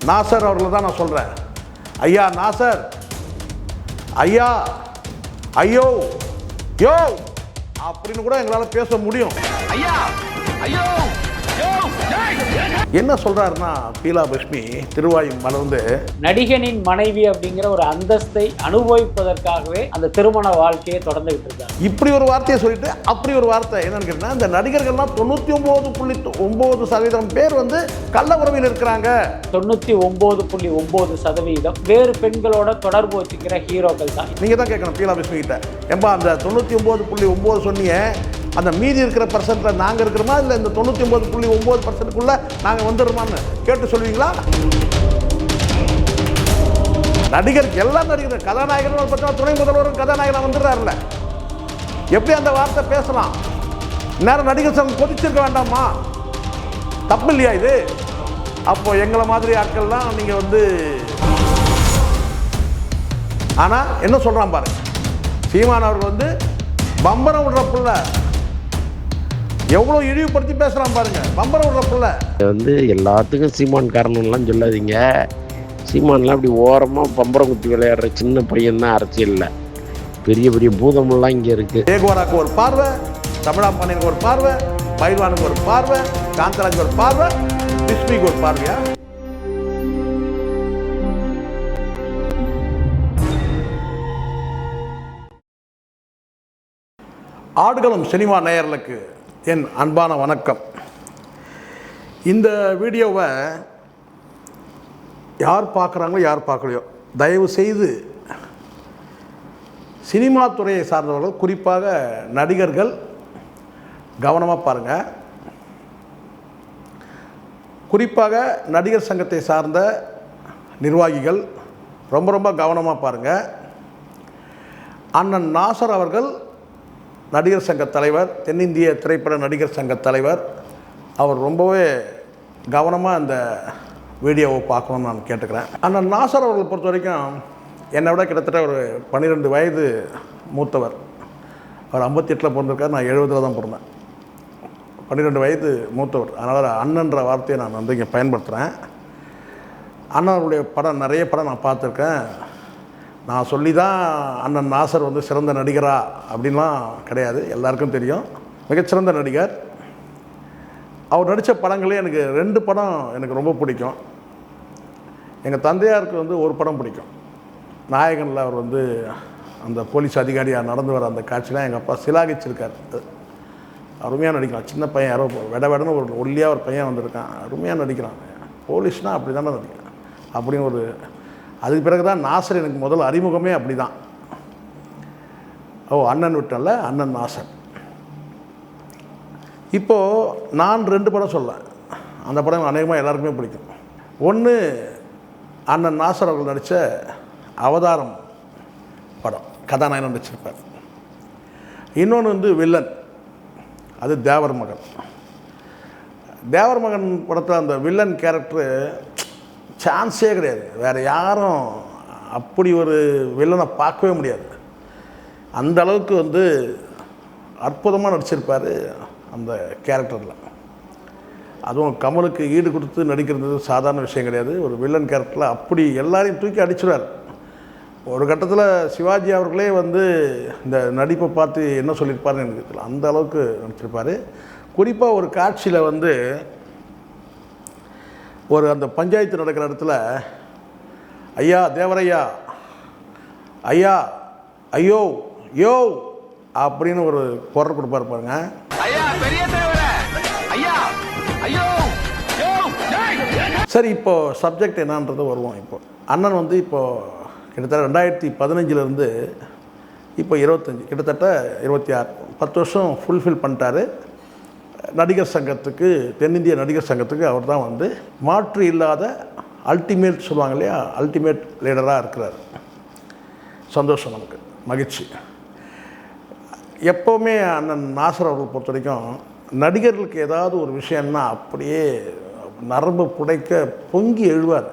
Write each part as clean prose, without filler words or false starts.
நாசர் அவர்களை தான் நான் சொல்கிறேன். ஐயா நாசர், ஐயா, ஐயோ, யோ அப்படின்னு கூட எங்களால் பேச முடியும். ஐயா, ஐயோ, என்ன சொல்றாருன்னா, பீலா பஷ்மி திருவாயும் மலர்ந்து நடிகனின் மனைவி அப்படிங்கிற ஒரு அந்தஸ்தை அனுபவிப்பதற்காகவே அந்த திருமண வாழ்க்கையை தொடர்ந்துகிட்டு இருக்காங்க. இப்படி ஒரு வார்த்தையை சொல்லிட்டு அப்படி ஒரு வார்த்தை என்னன்னு கேட்டீங்கன்னா, இந்த நடிகர்கள்லாம் 99.9% பேர் வந்து கள்ள உறவில் இருக்கிறாங்க. 99.9% வேறு பெண்களோட தொடர்பு வச்சுக்கிற ஹீரோக்கள் தான். நீங்க தான் கேட்கணும் பீலா பஷ்மி கிட்ட, ஏம்பா அந்த 99.9 சொன்னீங்க, அந்த மீதி இருக்கிற பர்சன்ட்ல நாங்கள் இருக்கிறோமா இல்லை இந்த 99.9%க்குள்ள நாங்கள் வந்துடுறோமான்னு கேட்டு சொல்லுவீங்களா? நடிகர் எல்லாம் நடிகர் கதாநாயகன் பார்த்தா துணை முதல்வரும் கதாநாயகனாக வந்துடுறாருல்ல, எப்படி அந்த வார்த்தை பேசலாம்? நேரம் நடிகர் சங்கம் கொதிச்சிருக்க வேண்டாமா? தப்பு இல்லையா இது? அப்போ எங்களை மாதிரி ஆட்கள்லாம் நீங்க வந்து, ஆனா என்ன சொல்றான் பாருங்க, சீமான் அவர்கள் வந்து பம்பரம் விடுற புள்ள எவ்வளோ இழிவுபடுத்தி பேசுகிறான் பாருங்க. பம்பரம் விடுற புள்ள வந்து எல்லாத்துக்கும் சீமான் காரணம்லாம் சொல்லாதீங்க. சீமான்லாம் அப்படி ஓரமாக பம்பரம் குத்தி விளையாடுற சின்ன பையன் தான் அரசியலில். பெரிய பெரிய பூதமெல்லாம் இங்கே இருக்குது. ஏகோராக்கு ஒரு பார்வை, தமிழாம்பாண்டியனுக்கு ஒரு பார்வை, பைல்வானுக்கு ஒரு பார்வை, காந்தராஜுக்கு ஒரு பார்வை, விஸ்மிக்கு ஒரு பார்வையா? ஆடுகளம் சினிமா நேயர்களுக்கு என் அன்பான வணக்கம். இந்த வீடியோவை யார் பார்க்குறாங்களோ யார் பார்க்கலையோ, தயவு செய்து சினிமா துறையை சார்ந்தவர்கள், குறிப்பாக நடிகர்கள் கவனமாக பாருங்கள். குறிப்பாக நடிகர் சங்கத்தை சார்ந்த நிர்வாகிகள் ரொம்ப ரொம்ப கவனமாக பாருங்கள். அண்ணன் நாசர் அவர்கள் நடிகர் சங்க தலைவர், தென்னிந்திய திரைப்பட நடிகர் சங்க தலைவர், அவர் ரொம்பவே கவனமாக இந்த வீடியோவை பார்க்கணும்னு நான் கேட்டுக்கிறேன். அண்ணன் நாசர் அவர்களை பொறுத்த வரைக்கும் என்னை விட கிட்டத்தட்ட ஒரு 12 வயது மூத்தவர். அவர் 58 பிறந்திருக்கார், நான் 70 தான் பிறந்தேன். 12 வயது மூத்தவர். அதனால் அண்ணன்ற வார்த்தையை நான் வந்து இங்கே பயன்படுத்துகிறேன். அண்ணனுடைய படம், நிறைய படம் நான் பார்த்துருக்கேன். நான் சொல்லி தான் அண்ணன் நாசர் வந்து சிறந்த நடிகரா அப்படின்லாம் கிடையாது, எல்லாருக்கும் தெரியும். மிகச்சிறந்த நடிகர். அவர் நடித்த படங்களே எனக்கு 2 படம் எனக்கு ரொம்ப பிடிக்கும். எங்கள் தந்தையாருக்கு வந்து ஒரு படம் பிடிக்கும். நாயகனில் அவர் வந்து அந்த போலீஸ் அதிகாரியாக நடந்து வர அந்த காட்சிலாம் எங்கள் அப்பா சிலாகிச்சிருக்கார். அருமையாக நடிக்கிறான். சின்ன பையன், யாரோ வெடன்னு ஒரு ஒல்லியாக ஒரு பையன் வந்திருக்கான், அருமையாக நடிக்கிறான். போலீஸ்னால் அப்படி தானே நடிக்கிறான் அப்படின்னு ஒரு, அதுக்கு பிறகு தான் நாசர் எனக்கு முதல் அறிமுகமே அப்படி தான். அண்ணன் விட்டல, அண்ணன் நாசர். இப்போது நான் 2 படம் சொல்லேன். அந்த படம் அநேகமாக எல்லாருக்குமே பிடிக்கும். ஒன்று அண்ணன் நாசர் அவர்கள் நடித்த அவதாரம் படம், கதாநாயகன் நடிச்சிருப்பார். இன்னொன்று வந்து வில்லன், அது தேவர் மகன். தேவர் மகன் படத்தில் அந்த வில்லன் கேரக்டரு சான்ஸே கிடையாது. வேறு யாரும் அப்படி ஒரு வில்லனை பார்க்கவே முடியாது. அந்த அளவுக்கு வந்து அற்புதமாக நடிச்சிருப்பார் அந்த கேரக்டரில். அதுவும் கமலுக்கு ஈடு கொடுத்து நடிக்கிறது சாதாரண விஷயம் கிடையாது. ஒரு வில்லன் கேரக்டரில் அப்படி எல்லாரையும் தூக்கி அடிச்சிடுவார். ஒரு கட்டத்தில் சிவாஜி அவர்களே வந்து இந்த நடிப்பை பார்த்து என்ன சொல்லியிருப்பாருன்னு எனக்கு தெரியல, அந்த அளவுக்கு நடிச்சிருப்பார். குறிப்பாக ஒரு காட்சியில் வந்து ஒரு அந்த பஞ்சாயத்து நடக்கிற இடத்துல, ஐயா தேவரையா, ஐயா, ஐயோ, யோ அப்படின்னு ஒரு குரல் கொடுப்பாரு பாருங்க. சரி, இப்போ சப்ஜெக்ட் என்னன்றது வருவோம். இப்போ அண்ணன் வந்து இப்போ கிட்டத்தட்ட 2015 இப்போ 25, கிட்டத்தட்ட 26, 10 வருஷம் ஃபுல்ஃபில் பண்ணிட்டாரு. நடிகர் சங்கத்துக்கு, தென்னிந்திய நடிகர் சங்கத்துக்கு அவர் தான் வந்து மாற்று இல்லாத அல்டிமேட் சொல்லுவாங்க இல்லையா, அல்டிமேட் லீடராக இருக்கிறார். சந்தோஷம், நமக்கு மகிழ்ச்சி. எப்போவுமே அண்ணன் நாசர் அவர்கள் பொறுத்த வரைக்கும் நடிகர்களுக்கு ஏதாவது ஒரு விஷயம்னா அப்படியே நரம்பு புடைக்க பொங்கி எழுவார்.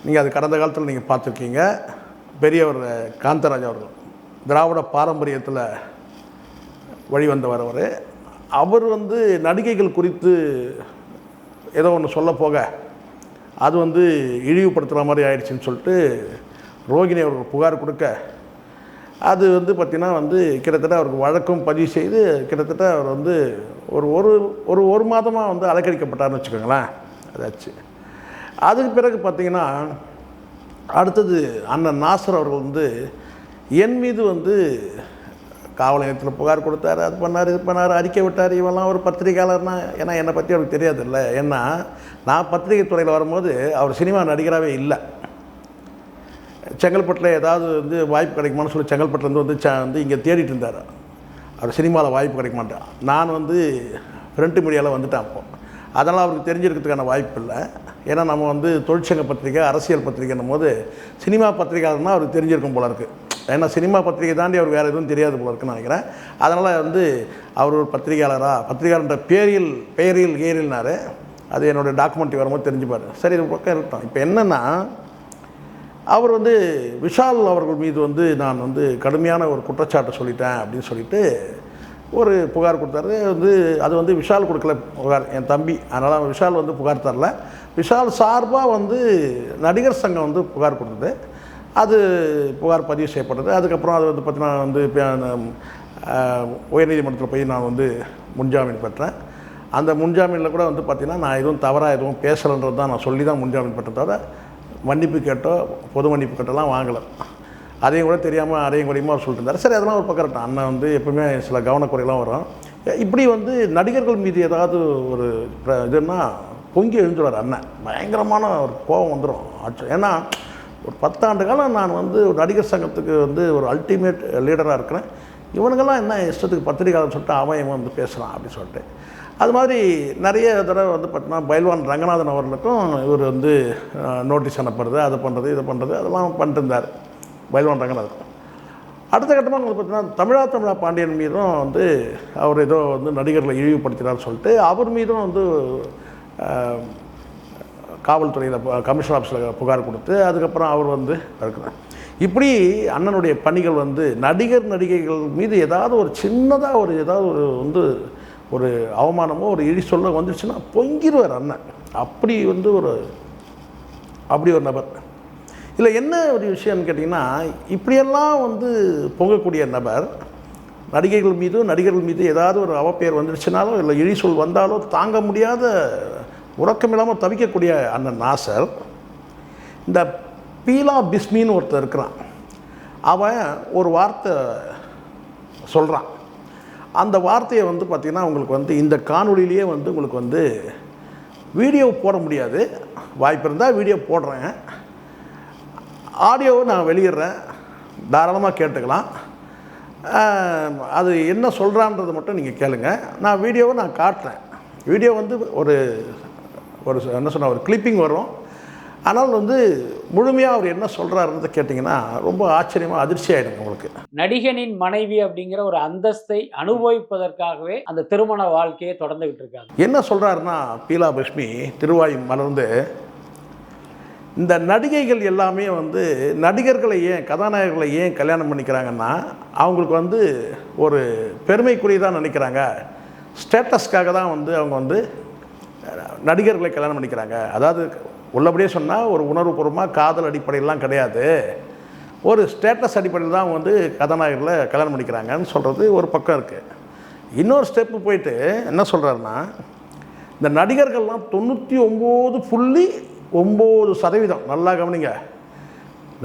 நீங்கள் அது கடந்த காலத்தில் நீங்கள் பார்த்துருக்கீங்க. பெரியவர் காந்தராஜ் அவர்கள் திராவிட பாரம்பரியத்தில் வழிவந்தவர். அவர் வந்து நடிகைகள் குறித்து ஏதோ ஒன்று சொல்ல போக அது வந்து இழிவுபடுத்துகிற மாதிரி ஆயிடுச்சுன்னு சொல்லிட்டு ரோகிணி அவர்கள் புகார் கொடுக்க, அது வந்து பார்த்திங்கன்னா வந்து கிட்டத்தட்ட அவருக்கு வழக்கும் பதிவு செய்து கிட்டத்தட்ட அவர் வந்து ஒரு மாதமாக வந்து அலக்கழிக்கப்பட்டார்னு வச்சுக்கோங்களேன். அதாச்சு. அதுக்கு பிறகு பார்த்திங்கன்னா அடுத்தது அண்ணன் நாசர் அவர்கள் வந்து என் மீது வந்து காவல் நிலையத்தில் புகார் கொடுத்தாரு, அது பண்ணார், இது பண்ணார், அறிக்கை விட்டார். இவெல்லாம் ஒரு பத்திரிகையாளர்னா, ஏன்னா என்னை பற்றி அவருக்கு தெரியாதுல்ல. ஏன்னா நான் பத்திரிகை துறையில் வரும்போது அவர் சினிமா நடிகராகவே இல்லை. செங்கல்பட்டில் ஏதாவது வந்து வாய்ப்பு கிடைக்குமான்னு சொல்லி செங்கல்பட்டுலேருந்து வந்து இங்கே தேடிட்டு இருந்தார். அவர் சினிமாவில் வாய்ப்பு கிடைக்க மாட்டேன். நான் வந்து ஃப்ரண்ட் மீடியாவில் வந்துட்டேன். அப்போ அதனால் அவருக்கு தெரிஞ்சிருக்கிறதுக்கான வாய்ப்பு இல்லை. ஏன்னா நம்ம வந்து தொழிற்சங்க பத்திரிகை, அரசியல் பத்திரிகைன்னும் போது சினிமா பத்திரிகையாளர்னால் அவருக்கு தெரிஞ்சிருக்கும் போல இருக்குது. ஏன்னா சினிமா பத்திரிகை தாண்டி அவர் வேறு எதுவும் தெரியாது போல இருக்குன்னு நினைக்கிறேன். அதனால் வந்து அவர் ஒரு பத்திரிகையாளர்ன்ற பெயரில் கேரில்னாரு. அது என்னோடய டாக்குமெண்ட்ரி வரும்போது தெரிஞ்சுப்பார். சரி, இது பக்கம் இருக்கட்டும். இப்போ என்னென்னா, அவர் வந்து விஷால் அவர்கள் மீது வந்து நான் வந்து கடுமையான ஒரு குற்றச்சாட்டை சொல்லிட்டேன் அப்படின்னு சொல்லிட்டு ஒரு புகார் கொடுத்தாரு. அது வந்து விஷால் கொடுக்கல புகார், என் தம்பி. அதனால் விஷால் வந்து புகார் தரல. விஷால் சார்பாக வந்து நடிகர் சங்கம் வந்து புகார் கொடுத்தது. அது புகார் பதிவு செய்யப்பட்டது. அதுக்கப்புறம் அது வந்து பார்த்தீங்கன்னா வந்து உயர்நீதிமன்றத்தில் போய் நான் வந்து முன்ஜாமீன் பெற்றேன். அந்த முன்ஜாமீனில் கூட வந்து பார்த்திங்கன்னா நான் எதுவும் தவறாக எதுவும் பேசலைன்றது தான் நான் சொல்லி தான் முன்ஜாமீன் பெற்றேன். தவிர மன்னிப்பு கேட்டோ பொது மன்னிப்பு கேட்டோலாம் வாங்கலை. அதையும் கூட தெரியாமல் அதையும் குறையுமா அவர் சொல்லிட்டு இருந்தார். சரி, அதெல்லாம் ஒரு பக்கம் இருக்கட்டும். அண்ணன் வந்து எப்பவுமே சில கவனக்குறையெல்லாம் வரும். இப்படி வந்து நடிகர்கள் மீது ஏதாவது ஒரு இதுன்னா பொங்கி எழுந்துடுவார் அண்ணன். பயங்கரமான ஒரு கோபம் வந்துடும். ஏன்னா ஒரு 10 ஆண்டு காலம் நான் வந்து ஒரு நடிகர் சங்கத்துக்கு வந்து ஒரு அல்டிமேட் லீடராக இருக்கிறேன். இவனுங்கெல்லாம் என்ன இஷ்டத்துக்கு பத்திரிகையாளர் சொல்லிட்டு அவன் வந்து பேசுகிறான் அப்படின்னு சொல்லிட்டு. அது மாதிரி நிறைய தடவை வந்து பார்த்தீங்கன்னா பைல்வான் ரங்கநாதன் அவர்களுக்கும் இவர் வந்து நோட்டீஸ் அனுப்புறது, அது பண்ணுறது, இது பண்ணுறது, அதெல்லாம் பண்ணிட்டு இருந்தார் பைல்வான் ரங்கநாதன். அடுத்த கட்டமாக வந்து பார்த்தீங்கன்னா தமிழா பாண்டியன் மீதும் வந்து அவர் ஏதோ வந்து நடிகர்களை இழிவுபடுத்தினார்னு சொல்லிட்டு அவர் மீதும் வந்து காவல்துறையில் கமிஷனர் ஆஃபீஸில் புகார் கொடுத்து அதுக்கப்புறம் அவர் வந்து இருக்கிறார். இப்படி அண்ணனுடைய பணிகள் வந்து நடிகைகள் மீது ஏதாவது ஒரு சின்னதாக ஏதாவது வந்து ஒரு அவமானமோ ஒரு இழி சொல்ல வந்துடுச்சுன்னா பொங்கிடுவார் அண்ணன். அப்படி வந்து அப்படி ஒரு நபர். இல்லை, என்ன ஒரு விஷயம்னு கேட்டிங்கன்னா, இப்படியெல்லாம் வந்து பொங்கக்கூடிய நபர் நடிகர்கள் மீது ஏதாவது ஒரு அவப்பெயர் வந்துடுச்சுனாலோ இல்லை இழி சொல் வந்தாலோ தாங்க முடியாத உறக்கமில்லாமல் தவிக்கக்கூடிய அண்ணன் நாசர், இந்த பீலா பிஸ்மின்னு ஒருத்தர் இருக்கிறான். அவன் ஒரு வார்த்தை சொல்கிறான். அந்த வார்த்தையை வந்து பார்த்திங்கன்னா உங்களுக்கு வந்து இந்த காணொலியிலேயே வந்து உங்களுக்கு வந்து வீடியோ போட முடியாது. வாய்ப்பு இருந்தால் வீடியோ போடுறேன், ஆடியோவை நான் வெளியிடுறேன், தாராளமாக கேட்டுக்கலாம். அது என்ன சொல்கிறான்றதை மட்டும் நீங்கள் கேளுங்க. நான் வீடியோவை நான் காட்டுறேன். வீடியோ வந்து ஒரு என்ன சொன்ன ஒரு கிளிப்பிங் வரும். ஆனால் வந்து முழுமையாக அவர் என்ன சொல்கிறாருன்றதை கேட்டிங்கன்னா ரொம்ப ஆச்சரியமாக அதிர்ச்சி ஆகிடும் உங்களுக்கு. நடிகனின் மனைவி அப்படிங்கிற ஒரு அந்தஸ்தை அனுபவிப்பதற்காகவே அந்த திருமண வாழ்க்கையை தொடர்ந்துகிட்டு இருக்காங்க. என்ன சொல்கிறாருன்னா, பீலா பிஸ்மி திருவாய் மலர்ந்து, இந்த நடிகைகள் எல்லாமே வந்து நடிகர்களை கதாநாயகர்களை ஏன் கல்யாணம் பண்ணிக்கிறாங்கன்னா, அவங்களுக்கு வந்து ஒரு பெருமைக்குரியதான் நினைக்கிறாங்க. ஸ்டேட்டஸ்க்காக தான் வந்து அவங்க வந்து நடிகர்களை கல்யாணம் பண்ணிக்கிறாங்க. அதாவது உள்ளபடியே சொன்னால் ஒரு உணர்வுபூர்வமாக காதல் அடிப்படையிலாம் கிடையாது, ஒரு ஸ்டேட்டஸ் அடிப்படையில் தான் அவங்க வந்து கதாநாயகர்களை கல்யாணம் பண்ணிக்கிறாங்கன்னு சொல்கிறது ஒரு பக்கம் இருக்குது. இன்னொரு ஸ்டெப்பு போயிட்டு என்ன சொல்கிறாருன்னா, இந்த நடிகர்கள்லாம் 99.9%, நல்லா கவனிங்க,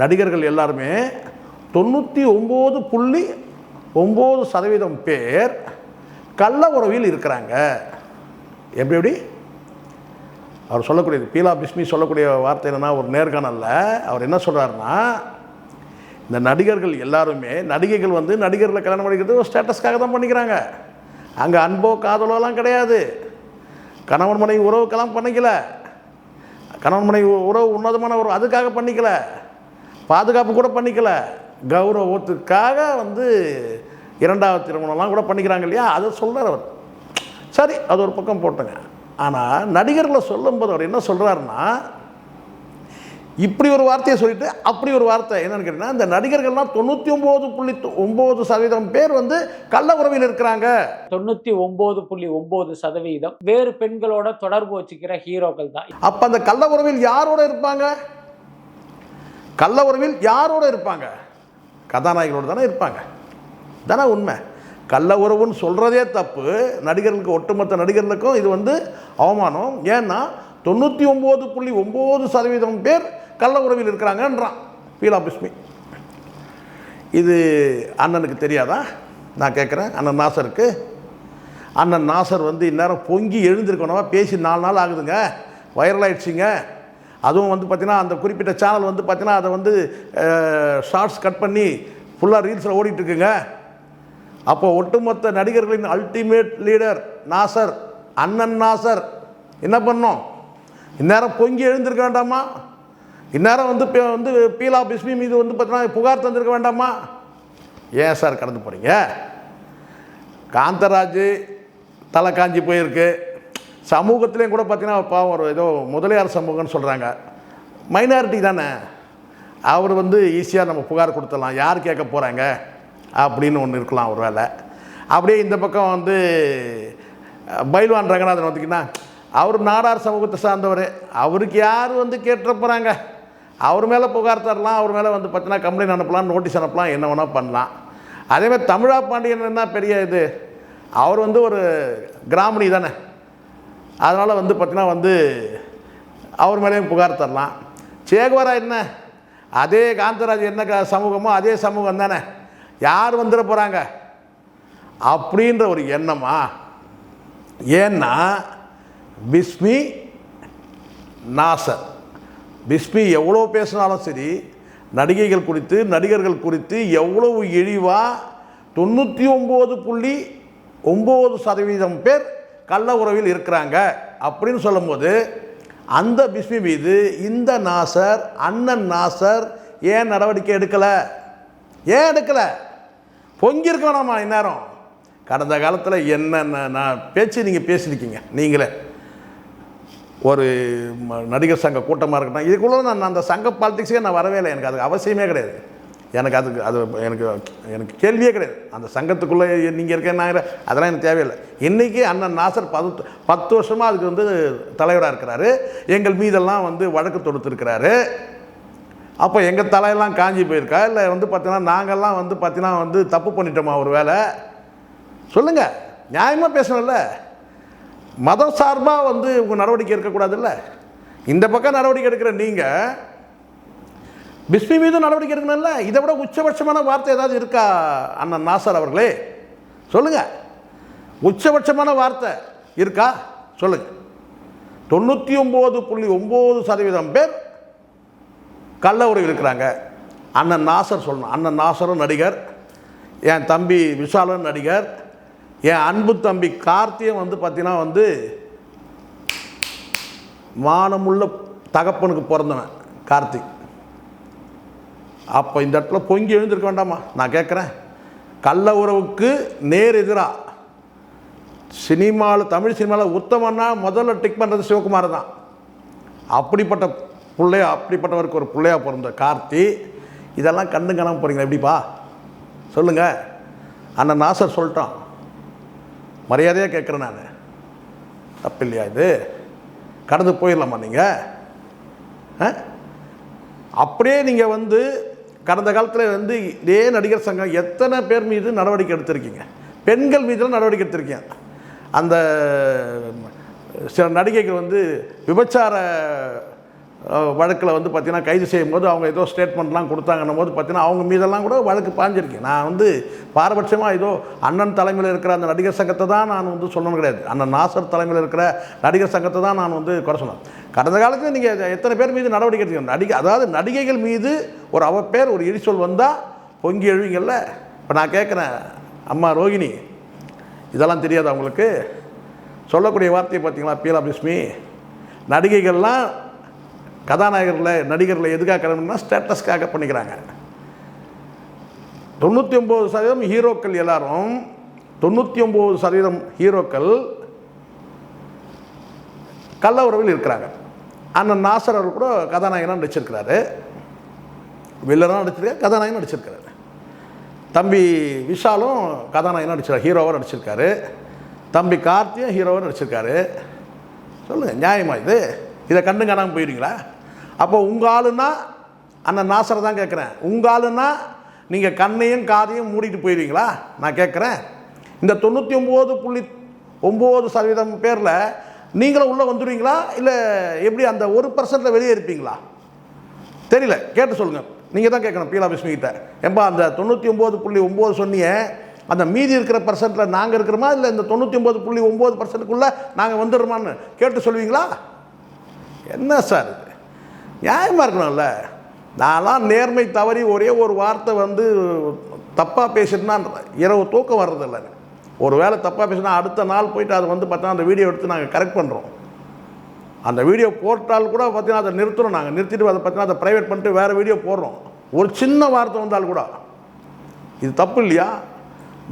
நடிகர்கள் எல்லாருமே 99.9% பேர் கள்ள உறவில் இருக்கிறாங்க. எப்படி அவர் சொல்லக்கூடியது, பீலா பிஸ்மி சொல்லக்கூடிய வார்த்தை என்னென்னா, ஒரு நேர்காணலில் அவர் என்ன சொல்கிறாருன்னா, இந்த நடிகர்கள் எல்லாருமே நடிகைகள் வந்து நடிகர்களை கல்யாணம் பண்ணிக்கிறது ஒரு ஸ்டேட்டஸ்க்காக தான் பண்ணிக்கிறாங்க. அங்கே அன்போ காதலோலாம் கிடையாது. கணவன் மனைவி உறவுக்கெல்லாம் பண்ணிக்கல. கணவன் மனைவி உறவு உன்னதமான உறவு அதுக்காக பண்ணிக்கல. பாதுகாப்பு கூட பண்ணிக்கல. கௌரவத்துக்காக வந்து 2வது திருமணம்லாம் கூட பண்ணிக்கிறாங்க இல்லையா, அதை சொல்கிறார் அவர். சரி, அது ஒரு பக்கம் போட்டுங்க. ஆனால் நடிகர்களை சொல்லும்போது அவர் என்ன சொல்கிறாருன்னா, இப்படி ஒரு வார்த்தையை சொல்லிட்டு அப்படி ஒரு வார்த்தை என்னன்னு கேட்டீங்கன்னா, இந்த நடிகர்கள்லாம் 99.9% பேர் வந்து கள்ள உறவில் இருக்கிறாங்க. 99.9% வேறு பெண்களோட தொடர்பு வச்சுக்கிற ஹீரோக்கள் தான். அப்ப அந்த கள்ள உறவில் யாரோட இருப்பாங்க? கள்ள உறவில் யாரோட இருப்பாங்க? கதாநாயகர்களோடு தானே இருப்பாங்க. தானே உண்மை. கள்ள உறவுன்னு சொல்கிறதே தப்பு. நடிகர்களுக்கு, ஒட்டுமொத்த நடிகர்களுக்கும் இது வந்து அவமானம். ஏன்னா 99.9% பேர் கள்ள உறவில் இருக்கிறாங்கன்றான் பீலா பிஸ்மி. இது அண்ணனுக்கு தெரியாதா? நான் கேட்குறேன், அண்ணன் நாசருக்கு. அண்ணன் நாசர் வந்து இந்நேரம் பொங்கி எழுந்திருக்கணுமா? பேசி 4 நாள் ஆகுதுங்க, வைரல் ஆகிடுச்சிங்க. அதுவும் வந்து பார்த்திங்கன்னா அந்த குறிப்பிட்ட சேனல் வந்து பார்த்திங்கன்னா அதை வந்து ஷார்ட்ஸ் கட் பண்ணி ஃபுல்லாக ரீல்ஸில் ஓடிட்டுருக்குங்க. அப்போ ஒட்டுமொத்த நடிகர்களின் அல்டிமேட் லீடர் நாசர், அண்ணன் நாசர் என்ன பண்ணோம்? இந்நேரம் பொங்கி எழுந்திருக்க வேண்டாமா? இந்நேரம் வந்து பீலா பிஸ்மி மீது வந்து பார்த்தீங்கன்னா புகார் தந்திருக்க வேண்டாமா? ஏன் சார் கடந்து போகிறீங்க? காந்தராஜ் தலை காஞ்சி போயிருக்கு. சமூகத்திலையும் கூட பார்த்தீங்கன்னா பாவம், ஒரு ஏதோ முதலியார் சமூகம்னு சொல்கிறாங்க, மைனாரிட்டி தானே, அவர் வந்து ஈஸியாக நம்ம புகார் கொடுத்துடலாம், யார் கேட்க போகிறாங்க அப்படின்னு ஒன்று இருக்கலாம் ஒரு வேலை. அப்படியே இந்த பக்கம் வந்து பைல்வான் ரங்கநாதன் வந்துக்கின்னா, அவர் நாடார் சமூகத்தை சார்ந்தவர், அவருக்கு யார் வந்து கேட்டுற போகிறாங்க, அவர் மேலே புகார் தரலாம், அவர் மேலே வந்து பார்த்தீங்கன்னா கம்ப்ளைண்ட் அனுப்பலாம், நோட்டீஸ் அனுப்பலாம், என்ன வேணால் பண்ணலாம். அதேமாதிரி தமிழா பாண்டியன் என்ன பெரிய இது, அவர் வந்து ஒரு கிராமணி தானே, அதனால் வந்து பார்த்தீங்கன்னா வந்து அவர் மேலேயும் புகார் தரலாம். சேகுவாரா என்ன, அதே காந்தராஜ் என்ன சமூகமோ அதே சமூகம் தானே, யார் வந்துட போகிறாங்க அப்படின்ற ஒரு எண்ணமா? ஏன்னா பிஸ்மி நாசர், பிஸ்மி எவ்வளோ பேசினாலும் சரி, நடிகைகள் குறித்து நடிகர்கள் குறித்து எவ்வளவு இழிவாக 99.9% பேர் கள்ள உறவில் இருக்கிறாங்க அப்படின்னு சொல்லும்போது, அந்த பிஸ்மி மீது இந்த நாசர், அண்ணன் நாசர் ஏன் நடவடிக்கை எடுக்கலை? ஏன் எடுக்கலை? பொங்கியிருக்க வேணாமா இந்நேரம்? கடந்த காலத்தில் என்னென்ன நான் பேச்சு நீங்கள் பேசியிருக்கீங்க. நீங்களே ஒரு நடிகர் சங்க கூட்டமாக இருக்கட்டும், இதுக்குள்ளே நான் அந்த சங்க பாலிட்டிக்ஸே நான் வரவே இல்லை. எனக்கு அதுக்கு அவசியமே கிடையாது. எனக்கு அதுக்கு அது எனக்கு கேள்வியே கிடையாது. அந்த சங்கத்துக்குள்ளே நீங்கள் இருக்கேன்னா அதெல்லாம் எனக்கு தேவையில்லை. இன்றைக்கி அண்ணன் நாசர் 10 வருஷமாக அதுக்கு வந்து தலைவராக இருக்கிறாரு. எங்கள் மீதெல்லாம் வந்து வழக்கு தொடுத்துருக்கிறாரு. அப்போ எங்கள் தலையெல்லாம் காஞ்சி போயிருக்கா, இல்லை வந்து பார்த்தீங்கன்னா நாங்கள்லாம் வந்து பார்த்தீங்கன்னா வந்து தப்பு பண்ணிட்டோமா ஒரு வேலை? சொல்லுங்கள், நியாயமாக பேசணும்ல. மதம் சார்பாக வந்து உங்கள் நடவடிக்கை இருக்கக்கூடாதுல்ல. இந்த பக்கம் நடவடிக்கை எடுக்கிற நீங்கள் பிஸ்மி மீது நடவடிக்கை எடுக்கணும்ல. இதை விட உச்சபட்சமான வார்த்தை ஏதாவது இருக்கா அண்ணன் நாசர் அவர்களே? சொல்லுங்கள், உச்சபட்சமான வார்த்தை இருக்கா? சொல்லுங்கள். 99.9% பேர் கள்ள உறவில் இருக்கிறாங்க. அண்ணன் நாசர் சொல்லணும். அண்ணன் நாசரும் நடிகர், என் தம்பி விஷாலும் நடிகர், என் அன்பு தம்பி கார்த்தியும் வந்து பார்த்தீங்கன்னா வந்து மானமுள்ள தகப்பனுக்கு பிறந்தவன் கார்த்திக். அப்போ இந்த இடத்துல பொங்கி எழுந்திருக்க வேண்டாமா? நான் கேட்குறேன். கள்ள உறவுக்கு நேர் எதிராக சினிமாவில், தமிழ் சினிமாவில் உத்தமன்னா முதல்ல டிக் பண்ணுறது சிவகுமார் தான். அப்படிப்பட்ட அப்படிப்பட்டவருக்கு ஒரு பிள்ளையாக பிறந்த கார்த்தி இதெல்லாம் கண்டு காணாமல் போகிறீங்களா? எப்படிப்பா சொல்லுங்கள். அண்ணன் நாசர் சொல்லிட்டான், மரியாதையாக கேட்குறேன் நான். தப்பு இல்லையா இது? கடந்து போயிடலாமா நீங்கள்? அப்படியே நீங்கள் வந்து கடந்த காலத்தில் வந்து இதே நடிகர் சங்கம் எத்தனை பேர் மீது நடவடிக்கை எடுத்திருக்கீங்க? பெண்கள் மீதுலாம் நடவடிக்கை எடுத்திருக்கீங்க. அந்த சில நடிகைகள் வந்து விபச்சார வழக்கில் வந்து பார்த்திங்கன்னா கைது செய்யும்போது அவங்க ஏதோ ஸ்டேட்மெண்ட்லாம் கொடுத்தாங்கன்னும் போது பார்த்திங்கன்னா அவங்க மீதெல்லாம் கூட வழக்கு பாஞ்சிருக்கேன். நான் வந்து பாரபட்சமாக ஏதோ அண்ணன் தலைமையில் இருக்கிற அந்த நடிகர் சங்கத்தை தான் நான் வந்து சொல்லணும் கிடையாது. அண்ணன் நாசர் தலைமையில் இருக்கிற நடிகர் சங்கத்தை தான் நான் வந்து குறை சொன்னேன். கடந்த காலத்தில் நீங்கள் எத்தனை பேர் மீது நடவடிக்கை எடுத்துக்கணும்? அதாவது நடிகைகள் மீது ஒரு அவப்பேர், ஒரு இடிச்சொல் வந்தால் பொங்கி எழுவீங்கள்ல. இப்போ நான் கேட்குறேன், அம்மா ரோகிணி, இதெல்லாம் தெரியாது அவங்களுக்கு? சொல்லக்கூடிய வார்த்தையை பார்த்தீங்களா? பீலா பிஸ்மி நடிகைகள்லாம் கதாநாயகர்களை நடிகர்களை எதுக்காக கிளம்புனா ஸ்டேட்டஸ்க்காக பண்ணிக்கிறாங்க. 99% ஹீரோக்கள் எல்லாரும் 99% ஹீரோக்கள் கள்ள உறவில் இருக்கிறாங்க. அண்ணன் நாசர் அவர்கள் கூட கதாநாயகனாக நடிச்சிருக்கிறாரு, வில்லனாக நடிச்சிருக்காரு, கதாநாயகனாக நடிச்சிருக்காரு. தம்பி விஷாலும் கதாநாயகனாக நடிச்சிருக்காரு, ஹீரோவாக நடிச்சிருக்காரு. தம்பி கார்த்தியும் ஹீரோவாக நடிச்சிருக்காரு. சொல்லுங்கள், நியாயமா இது? இதை கண்டு காணாமல் போயிடுங்களா? அப்போ உங்கள் ஆளுன்னா அண்ணன் நாசரை தான் கேட்குறேன், உங்கள் ஆளுன்னா நீங்கள் கண்ணையும் காதையும் மூடிட்டு போயிடுவீங்களா நான் கேட்குறேன். இந்த 99.9% பேரில் நீங்களும் உள்ளே வந்துடுவீங்களா, இல்லை எப்படி அந்த 1% வெளியே இருப்பீங்களா? தெரியல, கேட்டு சொல்லுங்கள். நீங்கள் தான் கேட்கணும் பீலா பிஸ்மிகிட்ட. ஏன்பா அந்த 99.9 சொன்னியே, அந்த மீதி இருக்கிற பர்சன்ட்டில் நாங்கள் இருக்கிறோமா, இல்லை இந்த 99.9%க்குள்ளே நாங்கள் வந்துடுறோமான்னு கேட்டு சொல்லுவீங்களா? என்ன சார் இது? நியாயமாக இருக்கணும்ல. நான்லாம் நேர்மை தவறி ஒரே ஒரு வார்த்தை வந்து தப்பாக பேசிட்டுனா இரவு தூக்கம் வர்றதில்லை. ஒரு வேளை தப்பாக பேசினா அடுத்த நாள் போயிட்டு அதை வந்து பார்த்தா அந்த வீடியோ எடுத்து நாங்கள் கரெக்ட் பண்ணுறோம். அந்த வீடியோ போட்டால் கூட பார்த்தீங்கன்னா அதை நிறுத்துகிறோம். நாங்கள் நிறுத்திட்டு அதை பார்த்தீங்கன்னா அதை ப்ரைவேட் பண்ணிட்டு வேறு வீடியோ போடுறோம். ஒரு சின்ன வார்த்தை வந்தால் கூட இது தப்பு இல்லையா?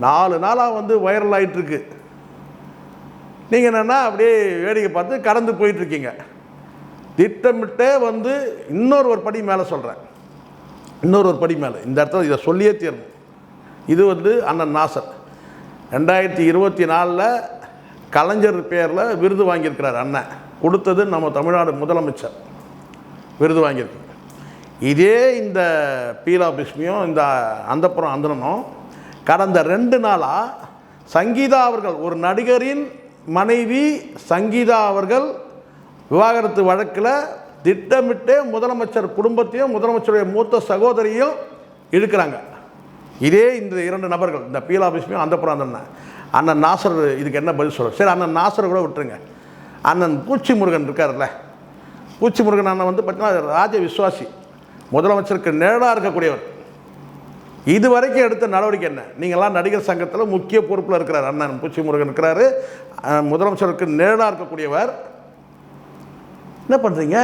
4 நாளாக வந்து வைரல் ஆகிட்டுருக்கு. நீங்கள் என்னென்னா அப்படியே வேடிக்கை பார்த்து கடந்து போயிட்டுருக்கீங்க. திட்டமிட்டே வந்து இன்னொரு படி மேலே சொல்கிறேன், இன்னொரு படி மேலே இந்த இடத்துல இதை சொல்லியே தீரணும். இது வந்து அண்ணன் நாசர் 2024 கலைஞர் பேரில் விருது வாங்கியிருக்கிறார். அண்ணன் கொடுத்தது நம்ம தமிழ்நாடு முதலமைச்சர் விருது வாங்கியிருக்கு. இதே இந்த பீலா பிஸ்மியும் இந்த அந்தப்புறம் அந்தனனும் கடந்த 2 நாளாக சங்கீதா அவர்கள், ஒரு நடிகரின் மனைவி சங்கீதா அவர்கள் விவாகரத்து வழக்கில் திட்டமிட்டே முதலமைச்சர் குடும்பத்தையும் முதலமைச்சருடைய மூத்த சகோதரியும் இழுக்கிறாங்க. இதே இந்த 2 நபர்கள், இந்த பீலா பிஸ்மியும் அந்தப்புறம் அந்தனன். அண்ணன் நாசர் இதுக்கு என்ன பதில் சொல்கிறார்? சரி, அண்ணன் நாசர் கூட விட்டுருங்க. அண்ணன் பூச்சி முருகன் இருக்கார்ல, பூச்சி முருகன் அண்ணன் வந்து பார்த்தீங்கன்னா ராஜ விசுவாசி, முதலமைச்சருக்கு நேராக இருக்கக்கூடியவர். இது வரைக்கும் எடுத்த நடவடிக்கை என்ன? நீங்கள்லாம் நடிகர் சங்கத்தில் முக்கிய பொறுப்பில் இருக்கிறார் அண்ணன் பூச்சி முருகன் இருக்கிறாரு, முதலமைச்சருக்கு நேராக இருக்கக்கூடியவர். என்ன பண்ணுறீங்க?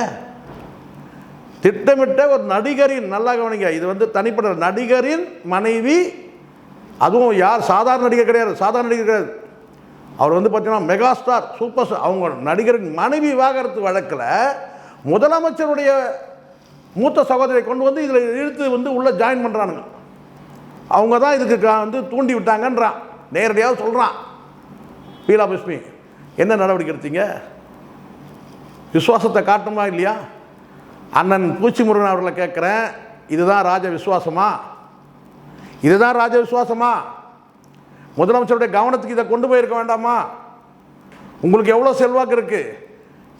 திட்டமிட்ட ஒரு நடிகரின், நல்லா கவனிங்க, இது வந்து தனிப்பட்ட நடிகரின் மனைவி, அதுவும் யார் சாதாரண நடிகர் கிடையாது, சாதாரண நடிகர் கிடையாது. அவர் வந்து பார்த்தீங்கன்னா மெகா ஸ்டார், சூப்பர் ஸ்டார். அவங்க நடிகரின் மனைவி விவாகரத்து வழக்கில் முதலமைச்சருடைய மூத்த சகோதரியை கொண்டு வந்து இதில் இழுத்து வந்து உள்ளே ஜாயின் பண்ணுறானுங்க. அவங்க தான் இதுக்கு வந்து தூண்டி விட்டாங்கன்றான், நேரடியாக சொல்கிறான் பீலா பிஸ்மி. என்ன நடவடிக்கை எடுத்தீங்க? விசுவாசத்தை காட்டுமா இல்லையா? அண்ணன் பூச்சி முருகன் அவர்களை கேட்குறேன், இதுதான் ராஜ விசுவாசமா? இதுதான் ராஜ விசுவாசமா? முதலமைச்சருடைய கவனத்துக்கு இதை கொண்டு போயிருக்க வேண்டாமா? உங்களுக்கு எவ்வளோ செல்வாக்கு இருக்குது,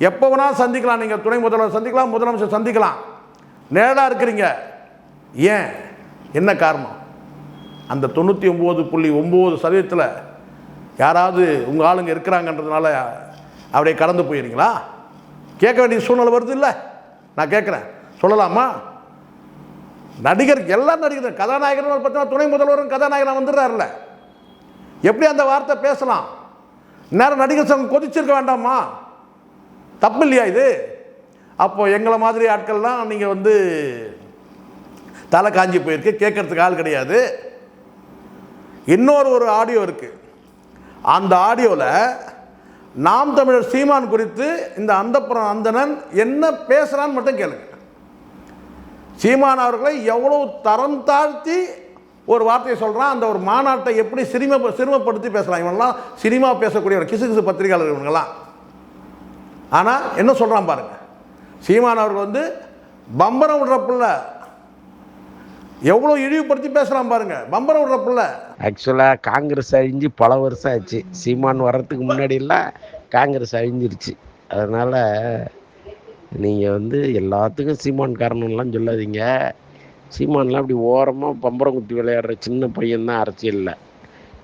எப்போ வேணால் சந்திக்கலாம், நீங்கள் துணை முதல்வர் சந்திக்கலாம், முதலமைச்சர் சந்திக்கலாம், நேராக இருக்கிறீங்க. ஏன், என்ன காரணம்? அந்த 99.9% யாராவது உங்கள் ஆளுங்க இருக்கிறாங்கன்றதுனால அப்படியே கடந்து போயிடுறீங்களா? கேட்க வேண்டிய சூழ்நிலை வருது இல்லை? நான் கேட்குறேன், சொல்லலாமா? நடிகர், எல்லா நடிகரும் கதாநாயகரும் பார்த்தீங்கன்னா துணை முதல்வரும் கதாநாயகனாக வந்துடுறாருல, எப்படி அந்த வார்த்தை பேசலாம்? நேரம் நடிகர் சங்கம் கொதிச்சிருக்க வேண்டாமா? தப்பு இல்லையா இது? அப்போ எங்களை மாதிரி ஆட்கள்லாம் நீங்கள் வந்து தலை காஞ்சி போயிருக்கு, கேட்கறதுக்கு ஆள் கிடையாது. இன்னொரு ஆடியோ இருக்குது. அந்த ஆடியோவில் நாம் தமிழர் சீமான் குறித்து இந்த அந்தப்புறம் அந்தணன் என்ன பேசுகிறான்னு மட்டும் கேளுங்க. சீமான் அவர்களை எவ்வளவு தரம் தாழ்த்தி ஒரு வார்த்தையை சொல்கிறான், அந்த ஒரு மாநாட்டை எப்படி சிறுமப்படுத்தி பேசலாம். இவங்கெல்லாம் சினிமா பேசக்கூடிய ஒரு கிசு கிசு பத்திரிகையாளர் இவங்கெல்லாம். ஆனால் என்ன சொல்கிறான் பாருங்கள், சீமான் அவர்கள் வந்து பம்பரம் விடுற பிள்ளை, எவ்வளோ இழிவுபடுத்தி பேசுகிறான் பாருங்க, பம்பரம் விடுற பிள்ளை. ஆக்சுவலாக காங்கிரஸ் அழிஞ்சு பல வருஷம் ஆச்சு. சீமான் வர்றதுக்கு முன்னாடியெல்லாம் காங்கிரஸ் அழிஞ்சிருச்சு. அதனால் நீங்கள் வந்து எல்லாத்துக்கும் சீமான் காரணம்லாம் சொல்லாதீங்க. சீமான்லாம் அப்படி ஓரமாக பம்பரம் குத்தி விளையாடுற சின்ன பையன்தான் அரசியலில்.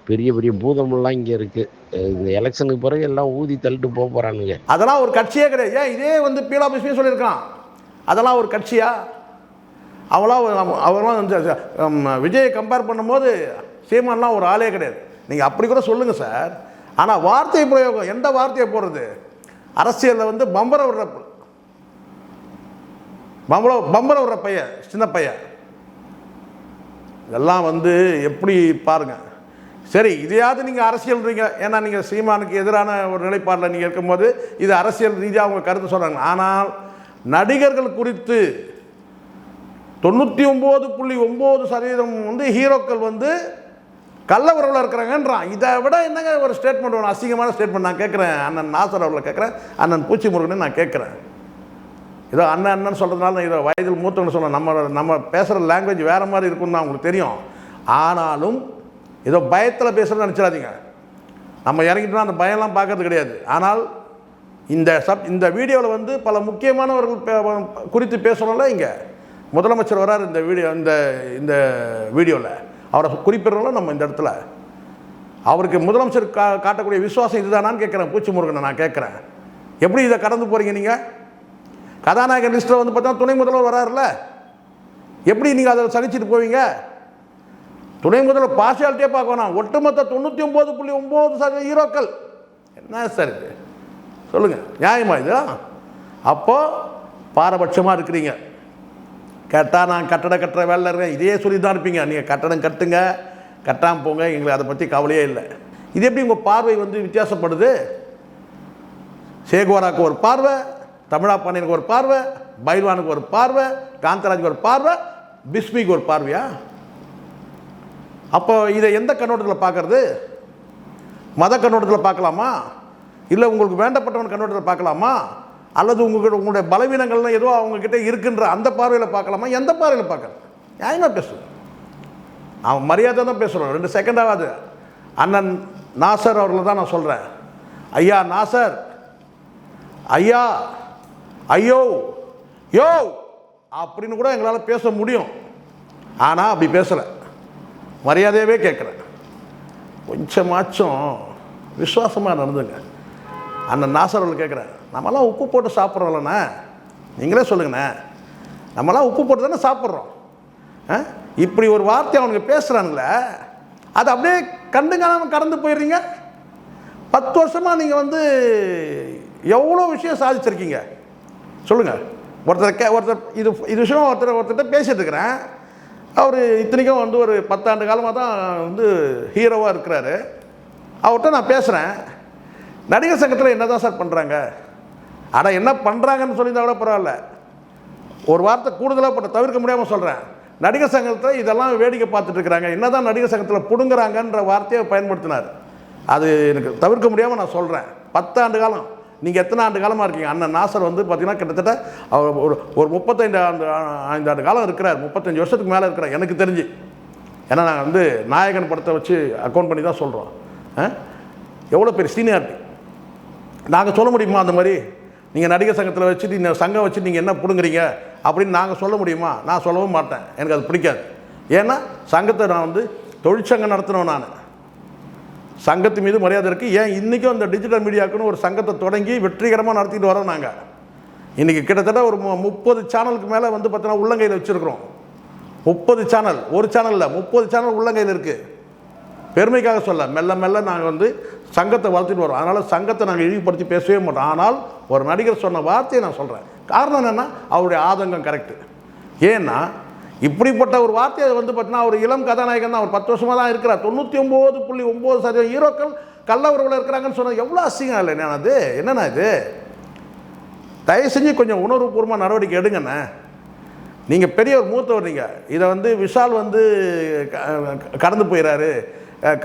பெரிய பெரிய பூதமெல்லாம் இங்கே இருக்குது. இந்த எலெக்ஷனுக்கு பிறகு எல்லாம் ஊதி தள்ளிட்டு போக போகிறானுங்க. அதெல்லாம் ஒரு கட்சியே கிடையாது. ஏன் இதே வந்து பீலா பிஸ்மி சொல்லியிருக்கான், அதெல்லாம் ஒரு கட்சியா? அவங்களாம் விஜயை கம்பேர் பண்ணும்போது சீமான்லாம் ஒரு ஆளே கிடையாது. நீங்கள் அப்படி கூட சொல்லுங்கள் சார். ஆனால் வார்த்தை பிரயோகம், எந்த வார்த்தையை போடுறது? அரசியலில் வந்து பம்பரம் விடுற பையன், சின்ன பையன், இதெல்லாம் வந்து எப்படி பாருங்கள். சரி, இதையாவது நீங்கள் அரசியல்றீங்க, ஏன்னா நீங்கள் சீமானுக்கு எதிரான ஒரு நிலைப்பாடில் நீங்கள் இருக்கும்போது இது அரசியல் ரீதியாக அவங்க கருத்து சொல்கிறாங்க. ஆனால் நடிகர்கள் குறித்து 99.9% வந்து ஹீரோக்கள் வந்து கள்ள உறவில் இருக்கிறாங்கன்றான். இதை விட என்னங்க ஒரு ஸ்டேட்மெண்ட் வேணும்? அசிங்கமான ஸ்டேட்மெண்ட். நான் கேட்குறேன், அண்ணன் நாசர் அவர்களை கேட்குறேன், அண்ணன் பூச்சி முருகனை நான் கேட்குறேன். ஏதோ அண்ணன் அண்ணன் சொல்கிறதுனால இதை வயதில் மூத்தவங்க சொல்ல நம்ம பேசுகிற லாங்குவேஜ் வேறு மாதிரி இருக்குன்னு தான் உங்களுக்கு தெரியும். ஆனாலும் ஏதோ பயத்தில் பேசுகிறத நினச்சிடாதீங்க. நம்ம இறங்கிட்டோம்னா அந்த பயம்லாம் பார்க்கறது கிடையாது. ஆனால் இந்த வீடியோவில் வந்து பல முக்கியமானவர்கள் குறித்து பேசணும்ல. இங்கே முதலமைச்சர் வரார் இந்த வீடியோவில், அவரை குறிப்பிடறோம்ல நம்ம இந்த இடத்துல. அவருக்கு முதலமைச்சர் காட்டக்கூடிய விசுவாசம் இதுதானான்னு கேட்குறேன் பூச்சி முருகனை நான் கேட்குறேன். எப்படி இதை கடந்து போகிறீங்க நீங்கள்? கதாநாயகன் லிஸ்ட்டில் வந்து பார்த்தா துணை முதல்வர் வராருல்ல, எப்படி நீங்கள் அதை சகிச்சுட்டு போவீங்க? துணை முதல்வர் பார்ஷியாலிட்டியே பார்க்க வேணாம், ஒட்டுமொத்த 99.9% ஹீரோக்கள். என்ன சார் இது சொல்லுங்கள், நியாயமா இது? அப்போது பாரபட்சமாக இருக்கிறீங்க. கேட்டால் நான் கட்டட வேலை இருக்கேன், இதே சொல்லி தான் இருப்பீங்க. நீங்கள் கட்டடம் கட்டுங்க, கட்டாமல் போங்க, எங்களுக்கு அதை பற்றி கவலையே இல்லை. இது எப்படி உங்கள் பார்வை வந்து வித்தியாசப்படுது? சேகுவாராக்கு ஒரு பார்வை, தமிழா பாண்டியனுக்கு ஒரு பார்வை, பைல்வானுக்கு ஒரு பார்வை, காந்தராஜுக்கு ஒரு பார்வை, பிஸ்மிக்கு ஒரு பார்வையா? அப்போ இதை எந்த கண்ணோட்டத்தில் பார்க்கறது? மத கண்ணோட்டத்தில் பார்க்கலாமா, இல்லை உங்களுக்கு வேண்டப்பட்டவன் கண்ணோட்டத்தில் பார்க்கலாமா, அல்லது உங்களுடைய பலவீனங்கள்லாம் ஏதோ அவங்கக்கிட்ட இருக்குன்ற அந்த பார்வையில் பார்க்கலாமா? எந்த பார்வையில் பார்க்கறது? நியாயமாக பேசுவேன், அவன் மரியாதை தான் பேசுகிறோம். 2 செகண்டாவது அண்ணன் நாசர் அவர்களை தான் நான் சொல்கிறேன். ஐயா நாசர், ஐயா, ஐயோ, யோ அப்படின்னு கூட எங்களால் பேச முடியும். ஆனால் அப்படி பேசலை, மரியாதையவே கேட்குறேன். கொஞ்சமாச்சும் விசுவாசமாக நடந்துங்க. அண்ணன் நாசர் அவர்கள் கேட்குறேன், நம்மளாம் உப்பு போட்டு சாப்பிட்றோம்லண்ணே, நீங்களே சொல்லுங்கண்ணே, நம்மளாம் உப்பு போட்டு தானே சாப்பிட்றோம். இப்படி ஒரு வார்த்தை அவனுக்கு பேசுகிறானுங்களே, அது அப்படியே கண்டுங்காமல் கடந்து போயிடுறீங்க. 10 வருஷமாக நீங்கள் வந்து எவ்வளோ விஷயம் சாதிச்சிருக்கீங்க சொல்லுங்கள். ஒருத்தர் இது விஷயம் ஒருத்தர்கிட்ட பேசிகிட்டு இருக்கிறேன். அவர் இத்தனைக்கும் வந்து ஒரு 10 ஆண்டு காலமாக தான் வந்து ஹீரோவாக இருக்கிறாரு. அவர்கிட்ட நான் பேசுகிறேன், நடிகர் சங்கத்தில் என்ன தான் சார் பண்ணுறாங்க? ஆனால் என்ன பண்ணுறாங்கன்னு சொல்லியிருந்தா கூட பரவாயில்ல, ஒரு வார்த்தை கூடுதலாக போட்ட தவிர்க்க முடியாமல் சொல்கிறேன். நடிகர் சங்கத்தில் இதெல்லாம் வேடிக்கை பார்த்துட்டு இருக்கிறாங்க, என்ன தான் நடிகர் சங்கத்தில் பிடுங்குறாங்கன்ற வார்த்தையை பயன்படுத்தினார். அது எனக்கு தவிர்க்க முடியாமல் நான் சொல்கிறேன். 10 ஆண்டு காலம், நீங்கள் எத்தனை ஆண்டு காலமாக இருக்கீங்க? அண்ணன் நாசர் வந்து பார்த்திங்கன்னா கிட்டத்தட்ட அவர் ஒரு 35 ஆண்டு காலம் இருக்கிறார், 35 வருஷத்துக்கு மேலே இருக்கிறார் எனக்கு தெரிஞ்சு. ஏன்னா நாங்கள் வந்து நாயகன் படத்தை வச்சு அக்கௌண்ட் பண்ணி தான் சொல்கிறோம். எவ்வளோ பெரிய சீனியாரிட்டி நாங்கள் சொல்ல முடியுமா? அந்த மாதிரி நீங்கள் நடிகர் சங்கத்தில் வச்சுட்டு இந்த சங்கம் வச்சு நீங்கள் என்ன பிடுங்குறீங்க அப்படின்னு நாங்கள் சொல்ல முடியுமா? நான் சொல்லவும் மாட்டேன், எனக்கு அது பிடிக்காது. ஏன்னா சங்கத்தை நான் வந்து தொழிற்சங்கம் நடத்தினோம், நான் சங்கத்து மீது மரியாதை இருக்குது. ஏன் இன்றைக்கும் அந்த டிஜிட்டல் மீடியாவுக்குன்னு ஒரு சங்கத்தை தொடங்கி வெற்றிகரமாக நடத்திட்டு வரோம். நாங்கள் இன்றைக்கி கிட்டத்தட்ட ஒரு 30 சேனலுக்கு மேலே வந்து பார்த்தீங்கன்னா உள்ளங்கையில் வச்சுருக்கிறோம். 30 சேனல், ஒரு சேனல் இல்லை, 30 சேனல் உள்ளங்கையில் இருக்குது. பெருமைக்காக சொல்ல, மெல்ல மெல்ல நாங்கள் வந்து சங்கத்தை வளர்த்துட்டு வரோம். அதனால் சங்கத்தை நாங்கள் இழிவுபடுத்தி பேசவே மாட்டோம். ஆனால் ஒரு நடிகர் சொன்ன வார்த்தையை நான் சொல்கிறேன். காரணம் என்னென்னா அவருடைய ஆதங்கம் கரெக்டு. ஏன்னா இப்படிப்பட்ட ஒரு வார்த்தையை வந்து பார்த்தீங்கன்னா ஒரு இளம் கதாநாயகன் தான், அவர் 10 வருஷமாக தான் இருக்கிறார். 99.9% ஹீரோக்கள் கள்ள உறவில் இருக்கிறாங்கன்னு சொன்னால் எவ்வளோ அசிங்கம் இல்லை? அது என்னென்னா இது? தயவு செஞ்சு கொஞ்சம் உணர்வுபூர்வமாக நடவடிக்கை எடுங்கண்ணே. நீங்கள் பெரிய ஒரு மூத்தவர், நீங்கள் இதை வந்து விஷால் வந்து கடந்து போயிடறாரு,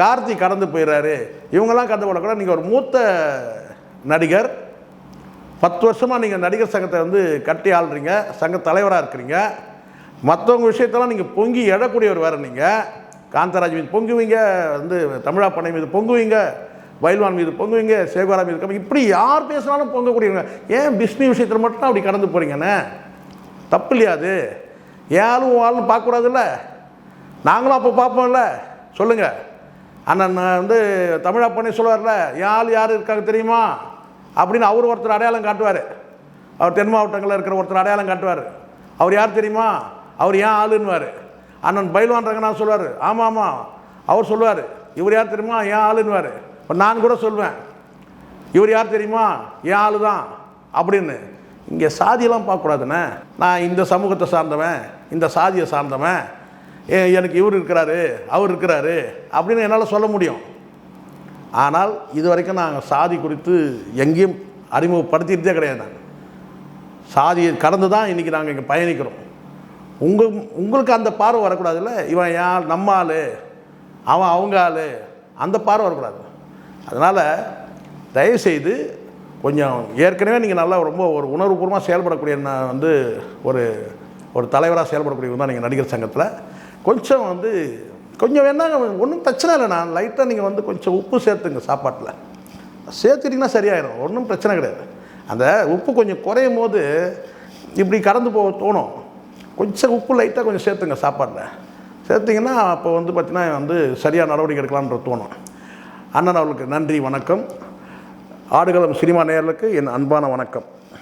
கார்த்தி கடந்து போயிடறாரு, இவங்கெல்லாம் கடந்து போடக்கூடாது. நீங்கள் ஒரு மூத்த நடிகர், 10 வருஷமாக நீங்கள் நடிகர் சங்கத்தை வந்து கட்டி ஆள்றீங்க, சங்க தலைவராக இருக்கிறீங்க. மற்றவங்க விஷயத்தெல்லாம் நீங்கள் பொங்கி எழக்கூடியவர் வேறு. நீங்கள் காந்தராஜ் மீது பொங்குவீங்க, வந்து தமிழா பண்ணை மீது பொங்குவீங்க, பைல்வான் மீது பொங்குவீங்க, சேகுவாரா மீது, இப்படி யார் பேசினாலும் பொங்கக்கூடியவங்க. ஏன் பிஸ்மி விஷயத்தில் மட்டும் அப்படி கடந்து போகிறீங்கண்ணே? தப்பு இல்லையா அது? ஏன் ஆளும் ஆளும் பார்க்கக்கூடாதுல்ல? நாங்களும் அப்போ பார்ப்போம்ல. சொல்லுங்கள், அண்ணன் வந்து தமிழா பண்ணி சொல்லுவார்ல, என் ஆள் யார் இருக்காங்க தெரியுமா அப்படின்னு அவர் ஒருத்தர் அடையாளம் காட்டுவார். அவர் தென் மாவட்டங்களில் இருக்கிற ஒருத்தர் அடையாளம் காட்டுவார். அவர் யார் தெரியுமா? அவர் ஏன் ஆளுன்னுவார். அண்ணன் பைல்வான் ரங்கநாத் சொல்லுவார், ஆமாம் ஆமாம் அவர் சொல்லுவார், இவர் யார் தெரியுமா? ஏன் ஆளுன்னுவார். இப்போ நான் கூட சொல்வேன், இவர் யார் தெரியுமா? ஏன் ஆளு தான் அப்படின்னு. இங்கே சாதியெல்லாம் பார்க்கக்கூடாதுண்ணே. நான் இந்த சமூகத்தை சார்ந்தவன், இந்த சாதியை சார்ந்தவன், எனக்கு இவர் இருக்கிறாரு, அவர் இருக்கிறாரு அப்படின்னு என்னால் சொல்ல முடியும். ஆனால் இது வரைக்கும் நாங்கள் சாதி குறித்து எங்கேயும் அறிமுகப்படுத்திகிட்டே கிடையாது. நாங்கள் சாதியை கடந்து தான் இன்றைக்கி நாங்கள் இங்கே பயணிக்கிறோம். உங்களுக்கு அந்த பார்வை வரக்கூடாதுல்ல, இவன் யார் நம்ம ஆள், அவன் அவங்க ஆள், அந்த பார்வை வரக்கூடாது. அதனால் தயவுசெய்து கொஞ்சம் ஏற்கனவே நீங்கள் நல்லா ரொம்ப ஒரு உணர்வுபூர்வமாக செயல்படக்கூடிய நான் ஒரு தலைவராக செயல்படக்கூடியவங்க தான் நீங்கள் நடிகர் சங்கத்தில். கொஞ்சம் வேணாங்க, ஒன்றும் பிரச்சனை இல்லை. நான் லைட்டாக நீங்கள் கொஞ்சம் உப்பு சேர்த்துங்க, சாப்பாட்டில் சேர்த்துட்டிங்கன்னா சரியாயிடும், ஒன்றும் பிரச்சனை கிடையாது. அந்த உப்பு கொஞ்சம் குறையும் போது இப்படி கடந்து போக தோணும். கொஞ்சம் உப்பு லைட்டாக கொஞ்சம் சேர்த்துங்க சாப்பாட்டில், சேர்த்திங்கன்னா அப்போ பார்த்திங்கன்னா சரியாக நடவடிக்கை எடுக்கலான்ற தோணும். அண்ணன் அவர்களுக்கு நன்றி, வணக்கம். ஆடுகளம் சினிமா நேயர்களுக்கு என் அன்பான வணக்கம்.